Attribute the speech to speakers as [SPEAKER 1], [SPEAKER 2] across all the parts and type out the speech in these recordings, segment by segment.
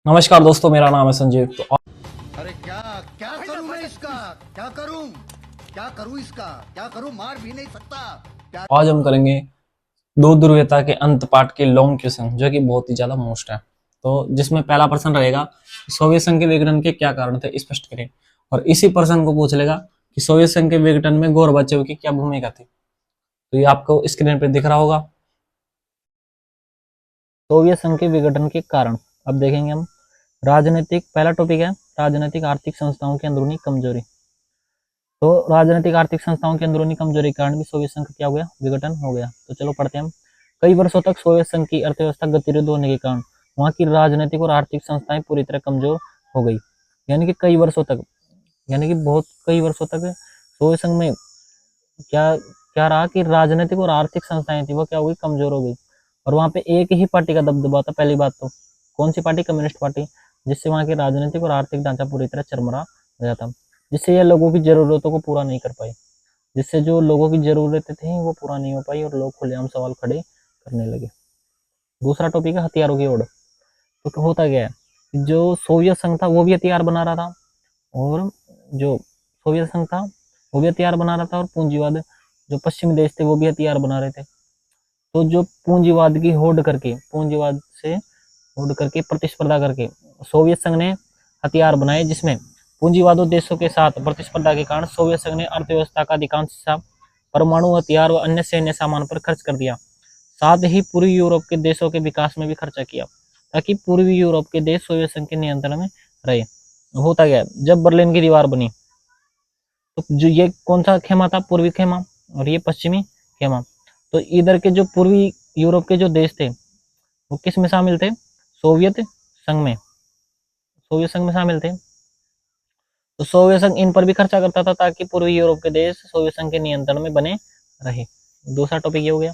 [SPEAKER 1] नमस्कार दोस्तों, मेरा नाम है संजीव। तो
[SPEAKER 2] अरे क्या क्या करूं मैं इसका? क्या करूं? क्या करूं इसका? क्या करूं? मार भी नहीं सकता। क्या?
[SPEAKER 1] आज हम करेंगे दो ध्रुवीयता के अंत पाठ के लॉन्ग क्वेश्चन, जो कि बहुत ही ज्यादा मोस्ट है। तो जिसमें पहला प्रश्न रहेगा, सोवियत संघ के विघटन के क्या कारण थे, स्पष्ट करें। और इसी प्रश्न को पूछ लेगा कि सोवियत संघ के विघटन में गोरबाचेव की क्या भूमिका थी। तो ये आपको स्क्रीन पर दिख रहा होगा। सोवियत संघ के विघटन के कारण अब देखेंगे हम। राजनीतिक, पहला टॉपिक है राजनीतिक आर्थिक संस्थाओं की अंदरूनी कमजोरी। तो राजनीतिक आर्थिक संस्थाओं की अंदरूनी कमजोरी के कारण भी सोवियत संघ क्या हो गया, विघटन हो गया। तो चलो पढ़ते हैं हम। कई वर्षों तक सोवियत संघ की अर्थव्यवस्था गतिरोध होने के कारण वहां की राजनीतिक और आर्थिक संस्थाएं पूरी तरह कमजोर हो गई। यानी कि कई वर्षों तक, यानी कि बहुत कई वर्षों तक सोवियत संघ में क्या क्या रहा कि राजनीतिक और आर्थिक संस्थाएं थी वो क्या हो गई, कमजोर हो गई। और वहां पे एक ही पार्टी का दबदबा था। पहली बात तो कौन सी पार्टी? कम्युनिस्ट पार्टी, जिससे वहां की राजनीतिक और आर्थिक ढांचा पूरी तरह चरमरा गया था, जिससे यह लोगों की जरूरतों को पूरा नहीं कर पाई। जिससे जो लोगों की जरूरतें थी वो पूरा नहीं हो पाई और लोग खुलेआम सवाल खड़े करने लगे। दूसरा टॉपिक है हथियारों की ओर। तो होता क्या है कि जो सोवियत संघ था वो भी हथियार बना रहा था, और जो सोवियत संघ था वो भी हथियार बना रहा था, और पूंजीवाद जो पश्चिमी देश थे वो भी हथियार बना रहे थे। तो जो पूंजीवाद की होड़ करके, पूंजीवाद से होड़ करके, प्रतिस्पर्धा करके सोवियत संघ ने हथियार बनाए, जिसमें पूंजीवादी देशों के साथ प्रतिस्पर्धा के कारण सोवियत संघ ने अर्थव्यवस्था का अधिकांश हिस्सा परमाणु हथियार व अन्य सैन्य सामान पर खर्च कर दिया। साथ ही पूर्वी यूरोप के देशों के विकास में भी खर्चा किया, ताकि पूर्वी यूरोप के देश सोवियत संघ के नियंत्रण में रहे। होता गया, जब बर्लिन की दीवार बनी तो जो ये कौन सा खेमा था? पूर्वी खेमा, और ये पश्चिमी खेमा। तो इधर के जो पूर्वी यूरोप के जो देश थे वो किस में शामिल थे? सोवियत संघ में, सोवियत संघ में शामिल थे। तो सोवियत संघ इन पर भी खर्चा करता था, ताकि पूर्वी यूरोप के देश सोवियत संघ के नियंत्रण में बने रहे। दूसरा टॉपिक ये हो गया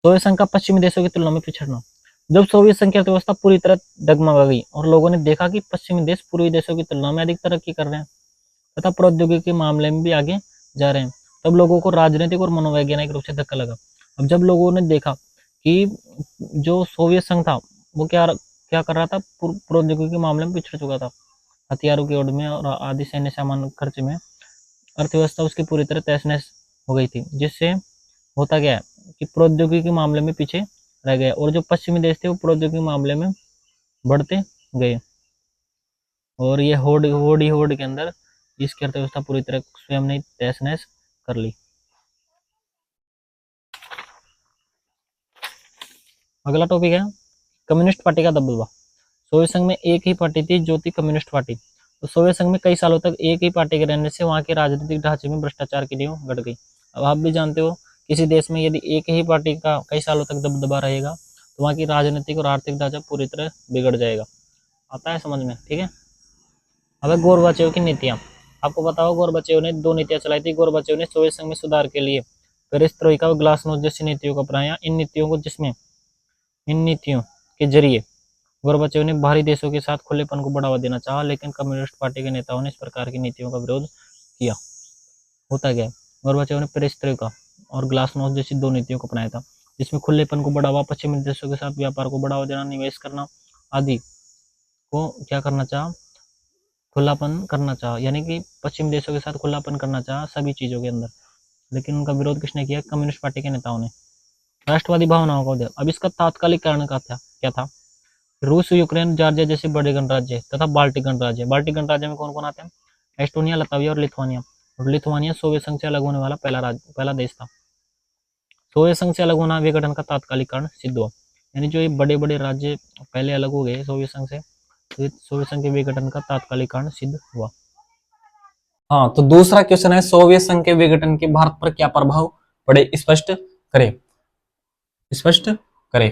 [SPEAKER 1] सोवियत संघ का पश्चिमी देशों की तुलना में पिछड़ना। जब सोवियत संघ की अर्थव्यवस्था पूरी तरह डगमगा गई और लोगों ने देखा कि पश्चिमी देश पूर्वी देशों की तुलना में अधिक तरक्की कर रहे हैं तथा प्रौद्योगिकी के मामले में भी आगे जा रहे हैं, तब लोगों को राजनीतिक और मनोवैज्ञानिक रूप से धक्का लगा। अब जब लोगों ने देखा कि जो सोवियत संघ था वो क्या क्या कर रहा था, प्रौद्योगिकी के मामले में पिछड़ चुका था, हथियारों की ओर में और आदि सैन्य सामान खर्च में अर्थव्यवस्था उसकी पूरी तरह तहस नहस हो गई थी, जिससे होता गया कि प्रौद्योगिकी के मामले में पीछे रह गए, और जो पश्चिमी देश थे वो प्रौद्योगिकी के मामले में बढ़ते गए। और ये होड़ के अंदर इसकी अर्थव्यवस्था पूरी तरह स्वयं ने तहस नहस कर ली। अगला टॉपिक है कम्युनिस्ट पार्टी का दबदबा। सोवियत संघ में एक ही पार्टी थी जो थी कम्युनिस्ट पार्टी। तो सोवियत संघ में कई सालों तक एक ही पार्टी के रहने से वहां के राजनीतिक ढांचे में भ्रष्टाचार की नींव गड़ गई। अब आप भी जानते हो, किसी देश में यदि एक ही पार्टी का कई सालों तक दबदबा रहेगा तो वहां की राजनीतिक और आर्थिक ढांचा पूरी तरह बिगड़ जाएगा। आता है समझ में? ठीक है। अब है गोरबाचेव की नीतियां। आपको बताओ, गोरबाचेव ने दो नीतियां चलाई थी। गोरबाचेव ने सोवियत संघ में सुधार के लिए पेरेस्ट्रोइका और ग्लासनोस्ट जैसी नीतियों को अपनाया। इन नीतियों के जरिए गोरबाचेव ने बाहरी देशों के साथ खुलेपन को बढ़ावा देना चाहा, लेकिन कम्युनिस्ट पार्टी के नेताओं ने इस प्रकार की नीतियों का विरोध किया। होता गया, गोरबाचेव ने पेरेस्ट्रोइका और ग्लासनोस्ट जैसी दो नीतियों को अपनाया था, जिसमें खुलेपन को बढ़ावा, पश्चिमी देशों के साथ व्यापार को बढ़ावा देना, निवेश करना आदि को क्या करना चाहा, खुलापन करना चाहा। यानी कि पश्चिमी देशों के साथ खुलापन करना चाहा सभी चीजों के अंदर। लेकिन उनका विरोध किसने किया? कम्युनिस्ट पार्टी के नेताओं ने। राष्ट्रवादी भावनाओं को दिया। अब इसका तात्कालिक कारण क्या था? रूस, यूक्रेन, जॉर्जिया जैसे बड़े गणराज्य तथा बाल्टिक गणराज्य। बाल्टिक गणराज्य में कौन कौन आते हैं? एस्टोनिया, लताविया और लिथुआनिया। और लिथुआनिया सोवियत संघ से अलग होने वाला पहला देश था। सोवियत संघ से अलग होना विघटन का तात्कालिक कारण सिद्ध हुआ। यानी जो ये बड़े बड़े राज्य पहले अलग हो गए सोवियत संघ से, तो सोवियत संघ के विघटन का तात्कालिक कारण सिद्ध हुआ। हाँ, तो दूसरा क्वेश्चन है सोवियत संघ के विघटन के भारत पर क्या प्रभाव पड़े, स्पष्ट करें। स्पष्ट करें।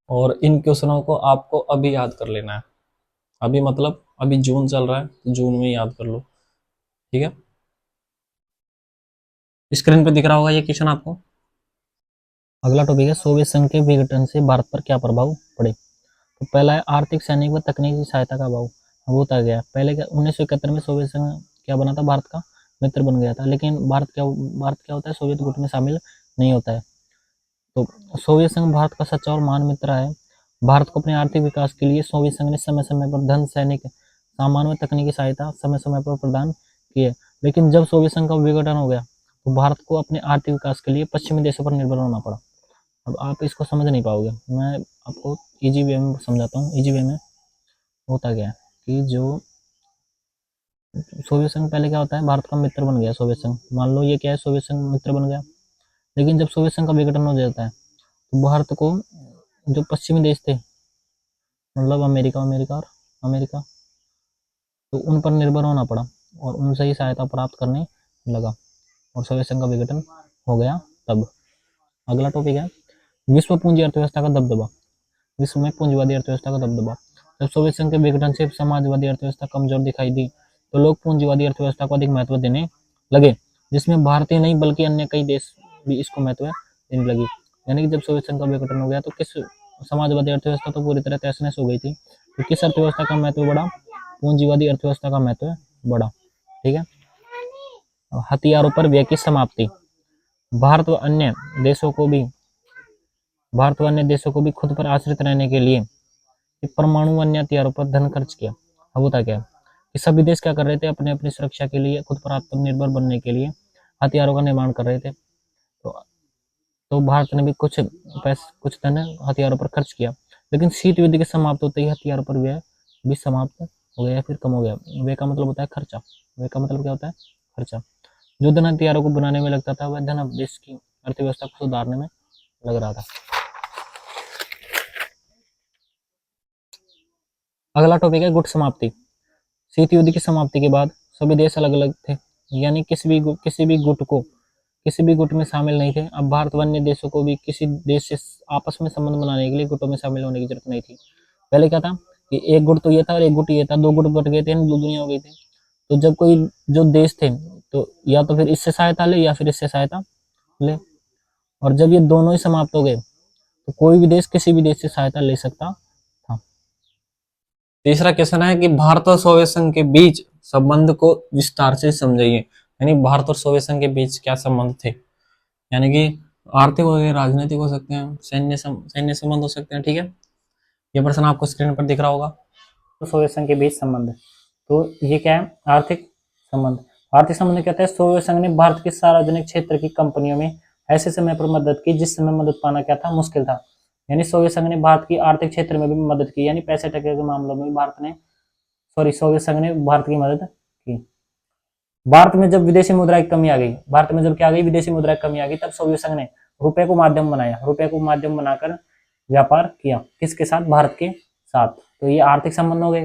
[SPEAKER 1] और इन क्वेश्चनों को आपको अभी याद कर लेना है। अभी मतलब अभी जून चल रहा है, तो जून में याद कर लो। ठीक है, स्क्रीन पे दिख रहा होगा ये क्वेश्चन आपको। अगला टॉपिक है सोवियत संघ के विघटन से भारत पर क्या प्रभाव पड़े। तो पहला है आर्थिक, सैनिक व तकनीकी सहायता का अभाव। अब होता गया, पहले 1971 में सोवियत संघ क्या बना था? भारत का मित्र बन गया था। लेकिन भारत क्या होता है? सोवियत गुट में शामिल नहीं होता है। तो सोवियत संघ भारत का सच्चा और महान मित्र है। भारत को अपने आर्थिक विकास के लिए सोवियत संघ ने समय समय पर धन, सैनिक सामान व तकनीकी सहायता समय समय पर प्रदान की है। लेकिन जब सोवियत संघ का विघटन हो गया तो भारत को अपने आर्थिक विकास के लिए पश्चिमी देशों पर निर्भर होना पड़ा। अब आप इसको समझ नहीं पाओगे, मैं आपको इजी वे में समझाता हूँ। इजी वे में होता क्या है कि जो सोवियत संघ पहले क्या होता है, भारत का मित्र बन गया सोवियत संघ। मान लो ये क्या है, सोवियत संघ मित्र बन गया। लेकिन जब सोवियत संघ का विघटन हो जाता है तो भारत को जो पश्चिमी देश थे, मतलब अमेरिका, तो उन पर निर्भर होना पड़ा और उनसे ही सहायता प्राप्त करने लगा और सोवियत संघ का विघटन हो गया तब। अगला टॉपिक है विश्व पूंजी अर्थव्यवस्था का दबदबा। विश्व में पूंजीवादी अर्थव्यवस्था का दबदबा। जब सोवियत संघ के विघटन से समाजवादी अर्थव्यवस्था कमजोर दिखाई दी तो लोग पूंजीवादी अर्थव्यवस्था को अधिक महत्व देने लगे, जिसमें भारत ही नहीं बल्कि अन्य कई देश भी इसको महत्व देने लगी। यानी कि जब सोवियत संघ का विघटन हो गया तो किस समाजवादी अर्थव्यवस्था तो पूरी तरह तहस नहस हो गई थी, तो किस अर्थव्यवस्था का महत्व बढ़ा, पूंजीवादी अर्थव्यवस्था का महत्व बढ़ा। ठीक है। हथियारों पर व्यय की समाप्ति। भारत व अन्य देशों को भी खुद पर आश्रित रहने के लिए परमाणु अन्य हथियारों पर धन खर्च किया। अब होता क्या कि सभी देश क्या कर रहे थे, अपने अपनी सुरक्षा के लिए, खुद पर आत्मनिर्भर बनने के लिए हथियारों का निर्माण कर रहे थे। तो भारत ने भी कुछ धन हथियारों पर खर्च किया। लेकिन शीत युद्ध के समाप्त होते ही हथियारों पर व्यय भी समाप्त हो गया, फिर कम हो गया। व्यय का मतलब होता है खर्चा। व्यय का मतलब क्या होता है, खर्चा। जो धन हथियारों को बनाने में लगता था वह धन अब देश की अर्थव्यवस्था को सुधारने में लग रहा था। अगला टॉपिक है गुट समाप्ति। शीत युद्ध की समाप्ति के बाद सभी देश अलग अलग थे, यानी किसी भी गुट में शामिल नहीं थे। अब भारत व अन्य देशों को भी किसी देश से आपस में संबंध बनाने के लिए गुटों में शामिल होने की जरूरत नहीं थी। पहले क्या था कि एक गुट तो ये था और एक गुट ये था, दो गुट बट गए थे, दो दुनिया हो गई थी। तो जब कोई जो देश थे तो या तो फिर इससे सहायता ले या फिर इससे सहायता ले, और जब ये दोनों ही समाप्त हो गए तो कोई भी देश किसी भी देश से सहायता ले सकता था। तीसरा क्वेश्चन है कि भारत और सोवियत संघ के बीच संबंध को विस्तार से समझाइए। यानी भारत और सोवियत संघ के बीच क्या संबंध थे, यानी कि आर्थिक हो गए, राजनीतिक हो सकते हैं, सैन्य संबंध हो सकते हैं। ठीक है, ये प्रश्न आपको स्क्रीन पर दिख रहा होगा। तो सोवियत संघ के बीच संबंध, तो ये क्या है, आर्थिक संबंध। आर्थिक संबंध कहते हैं सोवियत संघ ने भारत के सार्वजनिक क्षेत्र की कंपनियों में ऐसे समय पर मदद की जिस समय मदद पाना क्या था, मुश्किल था। यानी सोवियत संघ ने भारत की आर्थिक क्षेत्र में भी मदद की, यानी पैसे टके के मामलों में सोवियत संघ ने भारत की मदद की। भारत में जब विदेशी मुद्रा की कमी आ गई, विदेशी मुद्रा की कमी आ गई, तब सोवियत संघ ने रुपए को माध्यम बनाया, रुपए को माध्यम बनाकर व्यापार किया। किसके साथ, भारत के साथ। तो ये आर्थिक संबंध हो गए।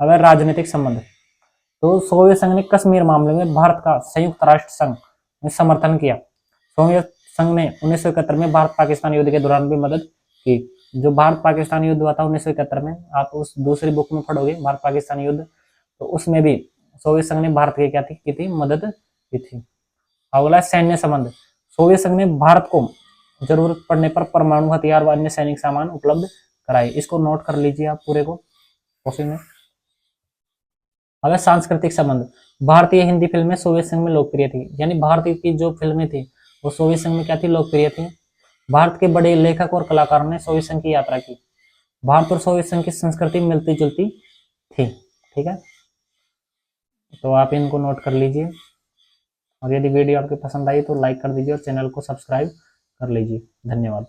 [SPEAKER 1] अब राजनीतिक संबंध, तो सोवियत संघ ने कश्मीर मामले में भारत का संयुक्त राष्ट्र संघ में समर्थन किया। सोवियत संघ ने 1971 में भारत पाकिस्तान युद्ध के दौरान भी मदद की। जो भारत पाकिस्तान युद्ध हुआ था 1971 में, आप उस दूसरी बुक में पढ़ोगे भारत पाकिस्तान युद्ध, तो उसमें भी सोवियत संघ ने भारत की थी मदद की थी। अगला सैन्य संबंध, सोवियत संघ ने भारत को जरूरत पड़ने पर परमाणु हथियार व अन्य सैनिक सामान उपलब्ध कराए। इसको नोट कर लीजिए आप पूरे को क्वेश्चन में। अगर सांस्कृतिक संबंध, भारतीय हिंदी फिल्में सोवियत संघ में लोकप्रिय थी, यानी भारतीय की जो फिल्में थी वो सोवियत संघ में क्या थी, लोकप्रिय थी। भारत के बड़े लेखक और कलाकारों ने सोवियत संघ की यात्रा की। भारत और सोवियत संघ की संस्कृति मिलती जुलती थी। ठीक है, तो आप इनको नोट कर लीजिए, और यदि वीडियो आपको पसंद आई तो लाइक कर दीजिए और चैनल को सब्सक्राइब कर लीजिए। धन्यवाद।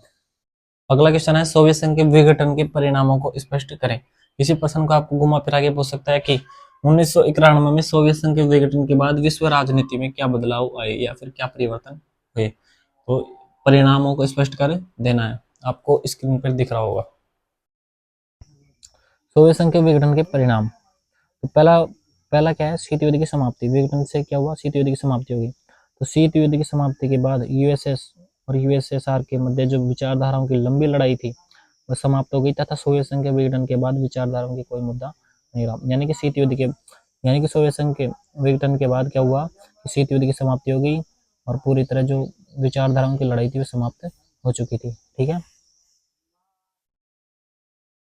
[SPEAKER 1] अगला क्वेश्चन है सोवियत संघ के विघटन के परिणामों को स्पष्ट करें। इसी प्रश्न को आपको घुमा फिरा के पूछ सकता है कि 1991 में सोवियत संघ के विघटन के बाद विश्व राजनीति में क्या बदलाव आए या फिर क्या परिवर्तन हुए। तो परिणामों को स्पष्ट कर देना है, आपको स्क्रीन पर दिख रहा होगा। सोवियत संघ के विघटन के परिणाम, तो पहला क्या है, शीत युद्ध की समाप्ति। विघटन से क्या हुआ, शीत युद्ध की समाप्ति होगी। तो शीत युद्ध की समाप्ति के बाद यूएसएस और यूएसएसआर के मध्य जो विचारधाराओं की लंबी लड़ाई थी वह समाप्त हो गई, तथा सोवियत संघ के विघटन के बाद विचारधाराओं की कोई मुद्दा नहीं रहा। यानी कि सोवियत संघ के विघटन के बाद क्या हुआ कि शीत युद्ध की समाप्ति हो गई और पूरी तरह जो विचारधाराओं की लड़ाई थी वो समाप्त हो चुकी थी। ठीक है,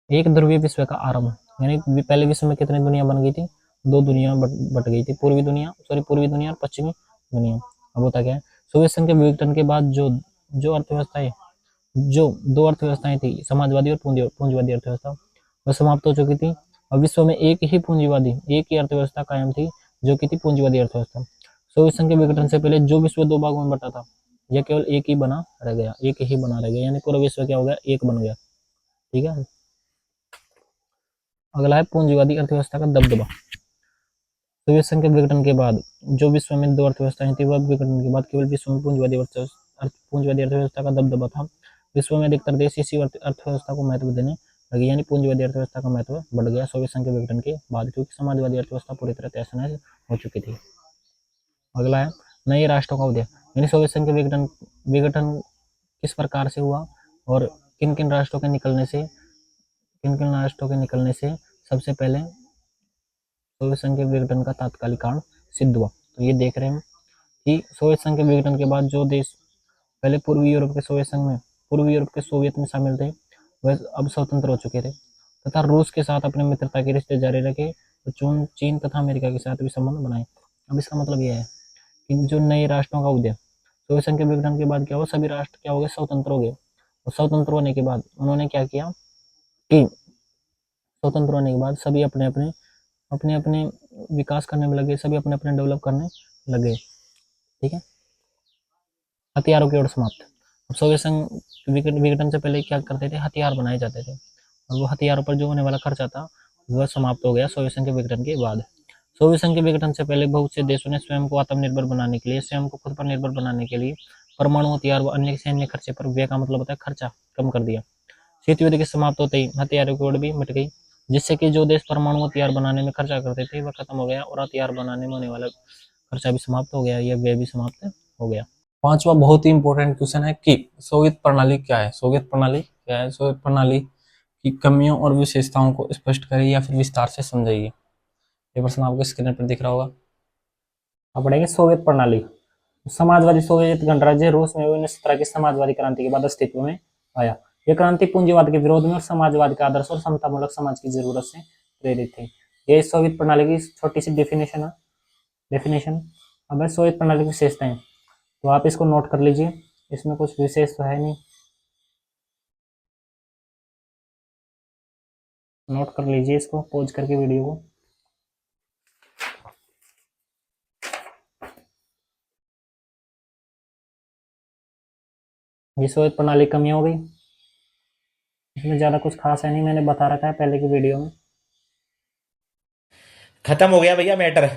[SPEAKER 1] एक ध्रुवीय विश्व का आरंभ, यानी पहले विश्व में कितनी दुनिया बन गई थी, दो दुनिया बट गई थी, पूर्वी दुनिया और पश्चिमी दुनिया। अब होता क्या है, सोवियत संघ के विघटन के बाद जो अर्थव्यवस्था है जो दो अर्थव्यवस्थाएं थी, समाजवादी और पूंजीवादी अर्थव्यवस्था, वह समाप्त हो चुकी थी। अब विश्व में एक ही अर्थव्यवस्था कायम थी, जो कि थी पूंजीवादी अर्थव्यवस्था। सोवियत संघ के विघटन से पहले जो विश्व दो भागों में बटा था, यह केवल एक ही बना रह गया, यानी पूरा विश्व क्या हो गया, एक बन गया। ठीक है। अगला है पूंजीवादी अर्थव्यवस्था का दबदबा। सोवियत संघ के विघटन के बाद जो विश्व में दो अर्थव्यवस्थाएं थी, वह विघटन के बाद केवल विश्व में पूंजीवादी अर्थव्यवस्था का दबदबा था। विश्व में अधिकतर देश इसी अर्थव्यवस्था को महत्व देने लगे, यानी पूंजीवादी अर्थव्यवस्था का महत्व बढ़ गया सोवियत संघ के विघटन के बाद, क्योंकि समाजवादी अर्थव्यवस्था पूरी तरह तहस नहस हो चुकी थी। अगला है नए राष्ट्रों का उदय, यानी सोवियत संघ के विघटन किस प्रकार से हुआ और किन किन राष्ट्रों के निकलने से सबसे पहले सोवियत संघ के विघटन का तात्कालिक कारण सिद्ध हुआ। तो ये देख रहे हैं कि सोवियत संघ के विघटन के बाद जो देश पहले पूर्वी यूरोप के सोवियत में शामिल थे, वह अब स्वतंत्र हो चुके थे तथा रूस के साथ अपने मित्रता के रिश्ते जारी रखे, तो चीन तथा अमेरिका के साथ भी संबंध बनाए। अब इसका मतलब यह है कि जो नए राष्ट्रों का उदय, सोवियत संघ के विघटन के बाद क्या हुआ, सभी राष्ट्र क्या हो गए, स्वतंत्र हो गए। और स्वतंत्र होने के बाद उन्होंने क्या किया कि स्वतंत्र होने के बाद सभी अपने अपने विकास करने में लगे, सभी अपने अपने डेवलप करने लगे। ठीक है। हथियारों की ओर समाप्त। अब सोवियत संघ विघटन से पहले क्या करते थे, हथियार बनाए जाते थे, और वो हथियारों पर जो होने वाला खर्चा था वह समाप्त हो गया सोवियत संघ के विघटन के बाद। सोवियत संघ के विघटन से पहले बहुत से देशों ने स्वयं को आत्मनिर्भर बनाने के लिए, स्वयं को खुद पर निर्भर बनाने के लिए परमाणु हथियार व अन्य सैन्य खर्चे पर, व्यय का मतलब होता है खर्चा, कम कर दिया। शीत युद्ध के समाप्त होते ही हथियारों की ओर भी मिट गई, जिससे कि जो देश परमाणु हथियार बनाने में खर्चा करते थे वह खत्म हो गया, और हथियार बनाने में होने वाला खर्चा भी समाप्त हो गया, यह व्यय भी समाप्त हो गया।
[SPEAKER 3] पांचवा बहुत ही इंपॉर्टेंट क्वेश्चन है कि सोवियत प्रणाली क्या है। सोवियत प्रणाली की कमियों और विशेषताओं को स्पष्ट करिए या फिर विस्तार से समझाइए। ये प्रश्न आपको स्क्रीन पर दिख रहा होगा।
[SPEAKER 1] अब पढ़ेंगे सोवियत प्रणाली। समाजवादी सोवियत गणराज्य रूस में 1917 की समाजवादी क्रांति के बाद अस्तित्व में आया। यह क्रांति पूंजीवाद के विरोध में और समाजवाद के आदर्श और समतामूलक समाज की जरूरत से प्रेरित थी। ये सोवियत प्रणाली की छोटी सी डेफिनेशन। अब है सोवियत प्रणाली की विशेषताएं, तो आप इसको नोट कर लीजिए, इसमें कुछ विशेष तो है नहीं, नोट कर लीजिए इसको पॉज करके वीडियो को। ये सोवियत प्रणाली कमी हो गई, इसमें ज्यादा कुछ खास है नहीं, मैंने बता रखा है पहले की वीडियो में।
[SPEAKER 4] खत्म हो गया भैया मैटर।